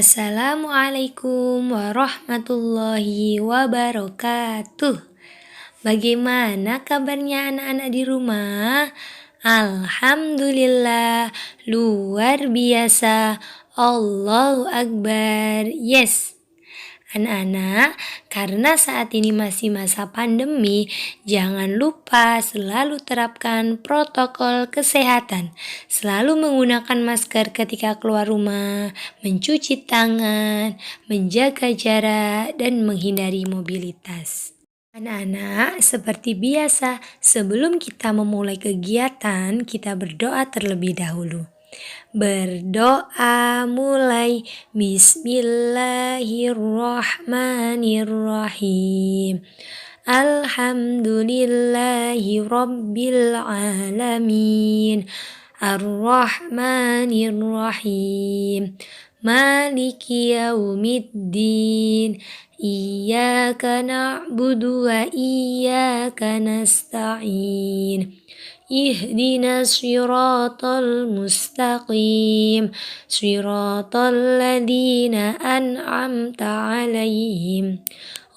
Assalamualaikum warahmatullahi wabarakatuh. Bagaimana kabarnya anak-anak di rumah? Alhamdulillah, luar biasa. Allahu Akbar. Yes. Anak-anak, karena saat ini masih masa pandemi, jangan lupa selalu terapkan protokol kesehatan. Selalu menggunakan masker ketika keluar rumah, mencuci tangan, menjaga jarak, dan menghindari mobilitas. Anak-anak, seperti biasa, sebelum kita memulai kegiatan, kita berdoa terlebih dahulu. Berdoa mulai. Bismillahirrahmanirrahim. Alhamdulillahi rabbil alamin. Ar-Rahmanir-Rahim. Maliki yaumiddin. Iyyaka na'budu wa iyyaka nasta'in. Ihdina siratal mustaqim. Siratal ladina an'amta alaihim.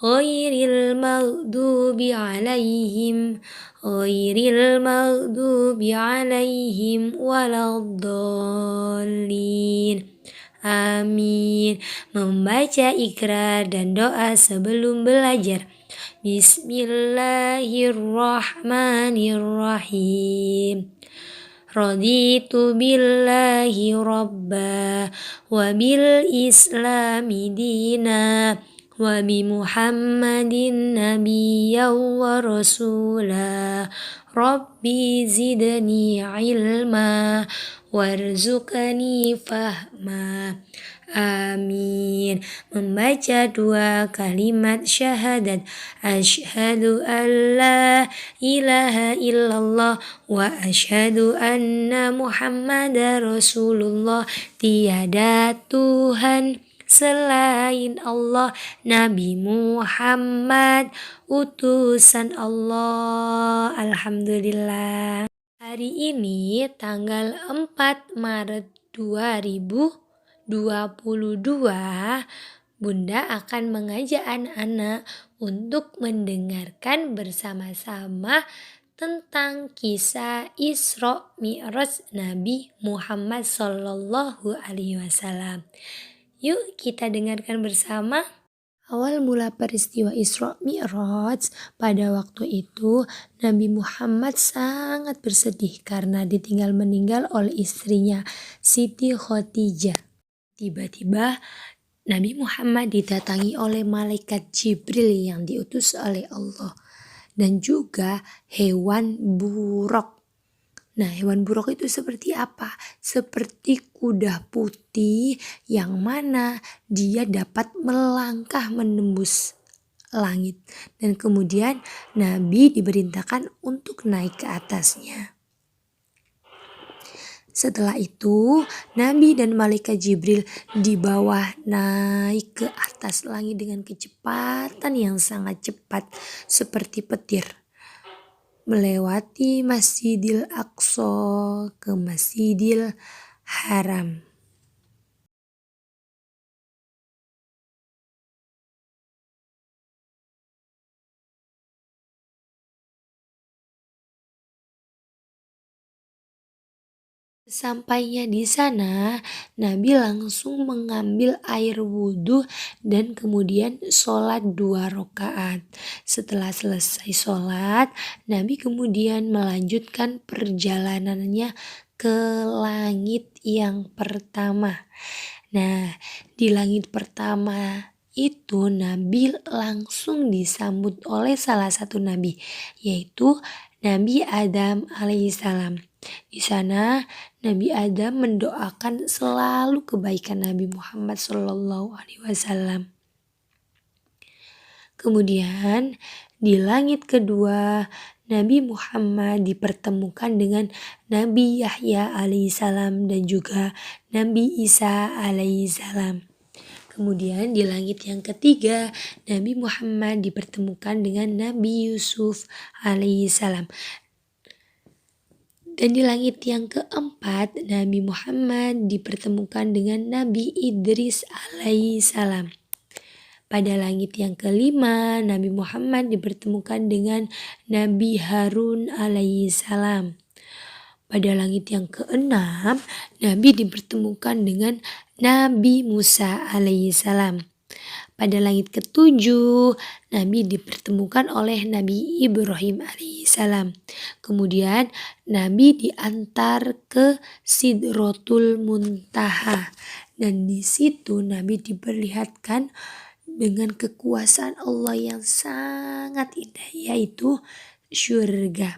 Ghairil maghdubi alaihim waladdallin. Amin. Membaca ikrar dan doa sebelum belajar. Bismillahirrahmanirrahim. Raditu billahi rabba wa bil islami dina wa bi Muhammadin nabiyyan wa rasula. Rabbi zidni ilma warzuqni fahma. Amin. Membaca dua kalimat syahadat. Asyhadu an la ilaha illallah wa asyhadu anna Muhammadar Rasulullah. Tiada Tuhan selain Allah, Nabi Muhammad utusan Allah. Alhamdulillah. Hari ini tanggal 4 Maret 2022, Bunda akan mengajak anak-anak untuk mendengarkan bersama-sama tentang kisah Isra Mi'raj Nabi Muhammad SAW. Yuk kita dengarkan bersama. Awal mula peristiwa Isra Mi'raj, pada waktu itu Nabi Muhammad sangat bersedih karena meninggal oleh istrinya Siti Khadijah. Tiba-tiba Nabi Muhammad didatangi oleh malaikat Jibril yang diutus oleh Allah dan juga hewan buruk. Nah, hewan buruk itu seperti apa? Seperti kuda putih yang mana dia dapat melangkah menembus langit. Dan kemudian Nabi diperintahkan untuk naik ke atasnya. Setelah itu, Nabi dan malaikat Jibril di bawah naik ke atas langit dengan kecepatan yang sangat cepat seperti petir. Melewati Masjidil Aqsa ke Masjidil Haram. Sampainya di sana, Nabi langsung mengambil air wudhu dan kemudian sholat 2 rakaat. Setelah selesai sholat, Nabi kemudian melanjutkan perjalanannya ke langit yang pertama. Nah, di langit pertama itu Nabi langsung disambut oleh salah satu Nabi, yaitu Nabi Adam alaihissalam. Di sana Nabi Adam mendoakan selalu kebaikan Nabi Muhammad SAW. Kemudian di langit kedua Nabi Muhammad dipertemukan dengan Nabi Yahya alaihissalam dan juga Nabi Isa alaihissalam. Kemudian di langit yang ketiga Nabi Muhammad dipertemukan dengan Nabi Yusuf alaihissalam. Dan di langit yang keempat, Nabi Muhammad dipertemukan dengan Nabi Idris alaihi salam. Pada langit yang kelima, Nabi Muhammad dipertemukan dengan Nabi Harun alaihi salam. Pada langit yang keenam, Nabi dipertemukan dengan Nabi Musa alaihi salam. Pada langit ketujuh, Nabi dipertemukan oleh Nabi Ibrahim alaihissalam. Kemudian Nabi diantar ke Sidratul Muntaha. Dan di situ Nabi diperlihatkan dengan kekuasaan Allah yang sangat indah, yaitu syurga.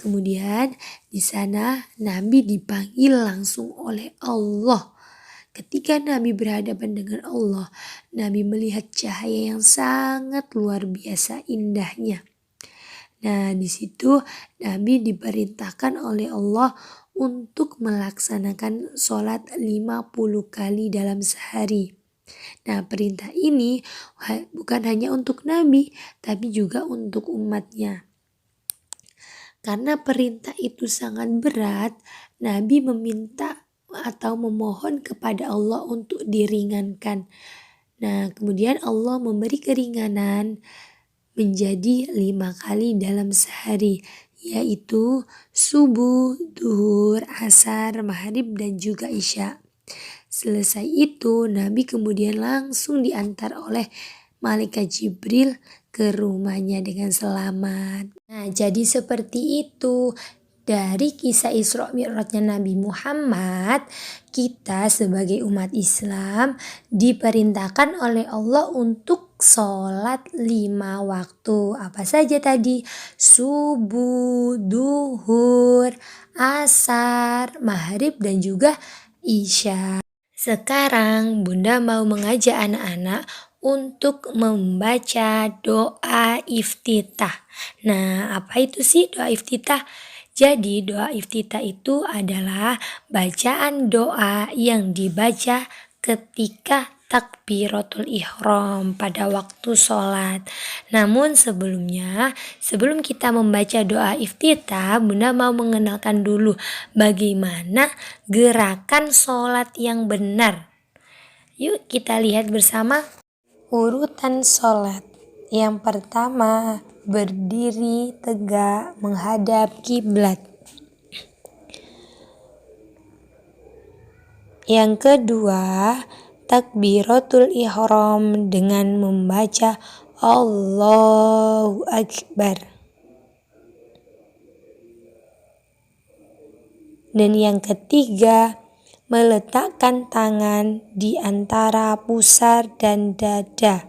Kemudian di sana Nabi dipanggil langsung oleh Allah. Ketika Nabi berhadapan dengan Allah, Nabi melihat cahaya yang sangat luar biasa indahnya. Nah, di situ Nabi diperintahkan oleh Allah untuk melaksanakan sholat 50 kali dalam sehari. Nah, perintah ini bukan hanya untuk Nabi, tapi juga untuk umatnya. Karena perintah itu sangat berat, Nabi meminta atau memohon kepada Allah untuk diringankan. Nah, kemudian Allah memberi keringanan menjadi 5 kali dalam sehari, yaitu subuh, duhur, asar, maghrib, dan juga isya. Selesai itu, Nabi kemudian langsung diantar oleh Malaikat Jibril ke rumahnya dengan selamat. Nah, jadi seperti itu. Dari kisah Isra Mi'rajnya Nabi Muhammad, kita sebagai umat Islam diperintahkan oleh Allah untuk sholat 5 waktu. Apa saja tadi? Subuh, duhur, asar, maghrib, dan juga isya. Sekarang Bunda mau mengajak anak-anak untuk membaca doa iftitah. Nah, apa itu sih doa iftitah? Jadi doa iftitah itu adalah bacaan doa yang dibaca ketika takbiratul ihram pada waktu sholat. Namun sebelum kita membaca doa iftitah, Bunda mau mengenalkan dulu bagaimana gerakan sholat yang benar. Yuk kita lihat bersama urutan sholat. Yang pertama, berdiri tegak menghadap kiblat. Yang kedua, takbiratul ihram dengan membaca Allahu Akbar. Dan yang ketiga, meletakkan tangan di antara pusar dan dada.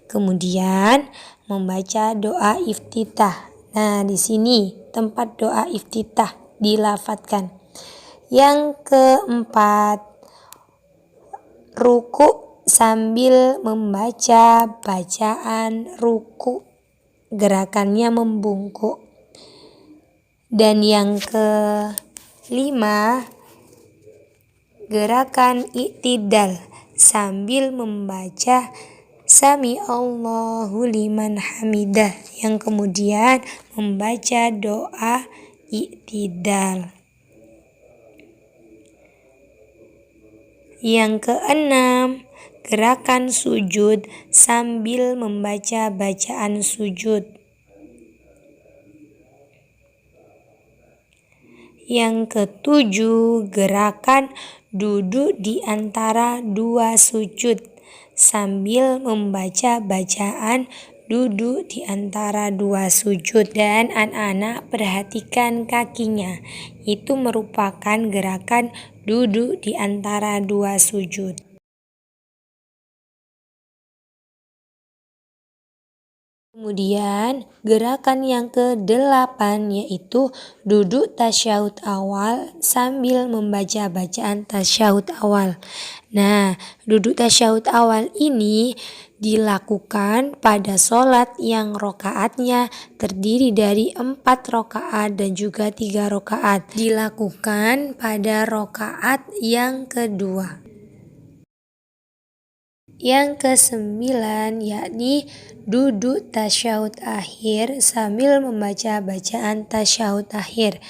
Kemudian membaca doa iftitah. Nah, di sini tempat doa iftitah dilafadzkan. Yang keempat, ruku sambil membaca bacaan ruku. Gerakannya membungkuk. Dan yang kelima, gerakan i'tidal sambil membaca Sami Allahu liman hamidah, yang kemudian membaca doa i'tidal. Yang keenam, gerakan sujud sambil membaca bacaan sujud. Yang ketujuh, gerakan duduk di antara dua sujud sambil membaca bacaan duduk di antara dua sujud. Dan anak-anak perhatikan kakinya, itu merupakan gerakan duduk di antara dua sujud. Kemudian gerakan yang ke-8 yaitu duduk tasyahud awal sambil membaca bacaan tasyahud awal. Nah, duduk tasyahud awal ini dilakukan pada sholat yang rokaatnya terdiri dari 4 rokaat dan juga 3 rokaat. Dilakukan pada rokaat yang kedua. Yang ke-9 yakni duduk tasyahud akhir sambil membaca bacaan tasyahud akhir.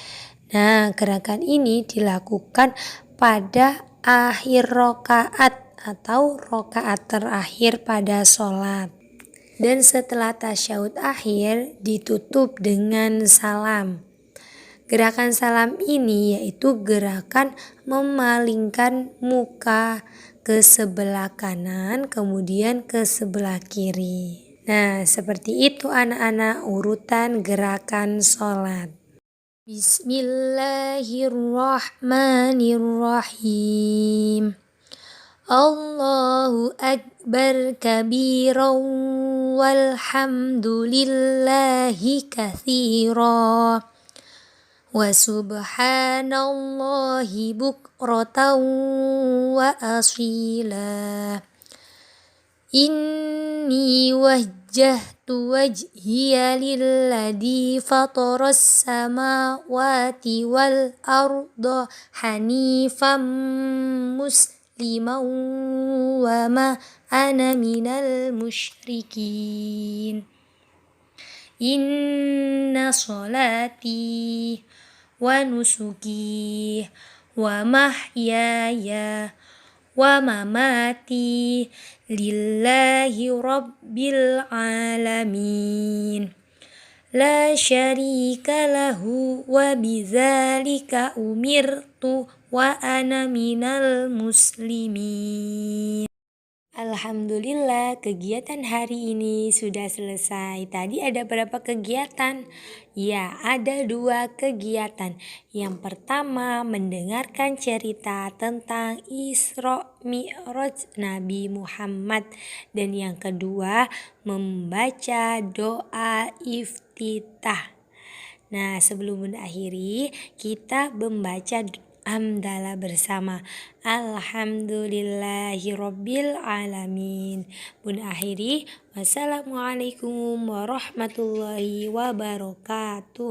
Nah, gerakan ini dilakukan pada akhir rokaat atau rokaat terakhir pada sholat. Dan setelah tasyahud akhir ditutup dengan salam. Gerakan salam ini yaitu gerakan memalingkan muka ke sebelah kanan kemudian ke sebelah kiri. Nah, seperti itu anak-anak urutan gerakan sholat. Bismillahirrahmanirrahim. Allahu akbar kabiran walhamdulillahi katsira wa subhanallahi bukratan wa asila. Inni wajjahtu wajhiya lilladzi fataras samawati wal arda hanifan musliman wa ma ana minal musyrikin. Inna sholati wa nusuki wa mahyaya wa mamati lillahi rabbil alamin. La syarika lahu wa bidzalika umirtu wa ana minal muslimin. Alhamdulillah, kegiatan hari ini sudah selesai. Tadi ada berapa kegiatan? Ya, ada 2 kegiatan. Yang pertama, mendengarkan cerita tentang Isra Mi'raj Nabi Muhammad. Dan yang kedua, membaca doa iftitah. Nah, sebelum mengakhiri, kita membaca hamdalah bersama. Alhamdulillahirabbil alamin. Bun akhiri, wassalamualaikum warahmatullahi wabarakatuh.